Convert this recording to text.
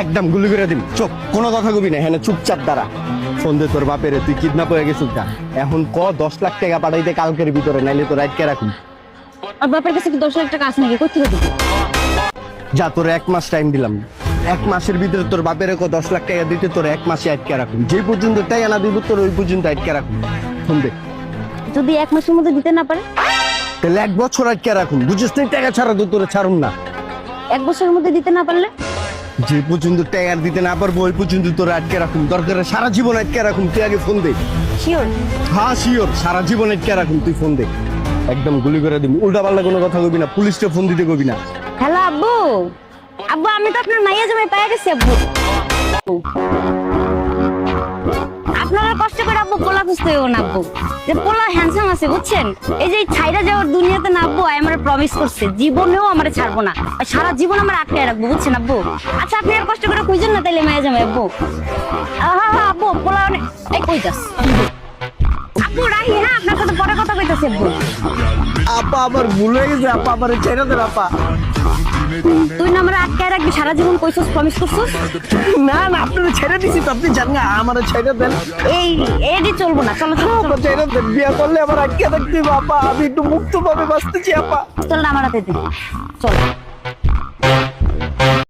একদম গুলি করে দিম। চুপ, কোনো কথা কবি না, হ্যাঁ চুপচাপ দাঁড়া। ফোন দে তোর বাপের, তুই কিডন্যাপ হয়ে গেছিস গা। এখন 10 লাখ টাকা পাঠাইতে কালকের ভিতরে, নাইলে তোর আটকে রাখুন। আর বাপের কাছে কি 10 লাখ টাকা আছে নাকি? কোথা থেকে দিব? যা, তোর 1 মাস টাইম দিলাম। 1 মাসের ভিতরে তোর বাপের 10 লাখ টাকা দিতে তোর 1 মাসে আটকে রাখুন। যে পর্যন্ত টাকা না দিব তোর ওই পর্যন্ত আটকে রাখুন। ফোন দে। যদি 1 মাসের মধ্যে দিতে না পারে? তাহলে 1 বছর আটকে রাখুন। বুঝিস তুই, টাকা ছাড়া তো তোর ছাড়ুন না। 1 বছরের মধ্যে দিতে না পারলে? যে পর্যন্ত টাকা দিতে না পারবো ওই পর্যন্ত তোর আটকে রাখুন। দরকার সারা জীবন আটকে রাখুন। তুই আগে ফোন দে। শিওর? হ্যাঁ শিওর, সারা জীবন আটকে রাখুন। তুই ফোন দে, একদম গুলি করে দিবি। উল্টা পাল্টা কোনো কথা কবি না, পুলিশকে ফোন দিতে কবি না। হ্যালো আব্বু। আব্বু, আমি তো আপনার মাইয়া জামাই পেয়ে গেছি আব্বু। আপনারা কষ্ট করে আব্বু পোলা খুঁজতে হইব না আব্বু। যে পোলা হ্যান্ডসাম আছে বুঝছেন, এই যে ছাইরা যাওয়ার দুনিয়াতে না আব্বু আমার প্রমিস করছে জীবনেও আমারে ছাড়বো না, আর সারা জীবন আমার আটকে রাখবো বুঝছেন আব্বু। আচ্ছা আপনি আর কষ্ট করে খুঁজেন না তাইলে মাইয়া জামাই আব্বু। হ্যাঁ হ্যাঁ আব্বু, পোলা অনেক। এই কই যাস আব্বু? রাহি, হ্যাঁ আপনার সাথে পরে কথা কইতাছি আব্বু। আপা আমার ভুল হয়ে গেছে, আপা আমার ছেড়ে দেন আপা। তুই না আমার আটকে রাখবি সারা জীবন, কইছস প্রমিস করছস। না না, আপনারা ছেড়ে দিছি তো, আপনি জান না, আমার ছেড়ে দেন। এই এডি চলবো না, চলো চলো চলো। ছেড়ে দেন, বিয়ে করলে আমার আটকে থাকতে আপা, আমি একটু মুক্ত ভাবে বাঁচতেছি আপা। চল না আমার হাতে দে, চল।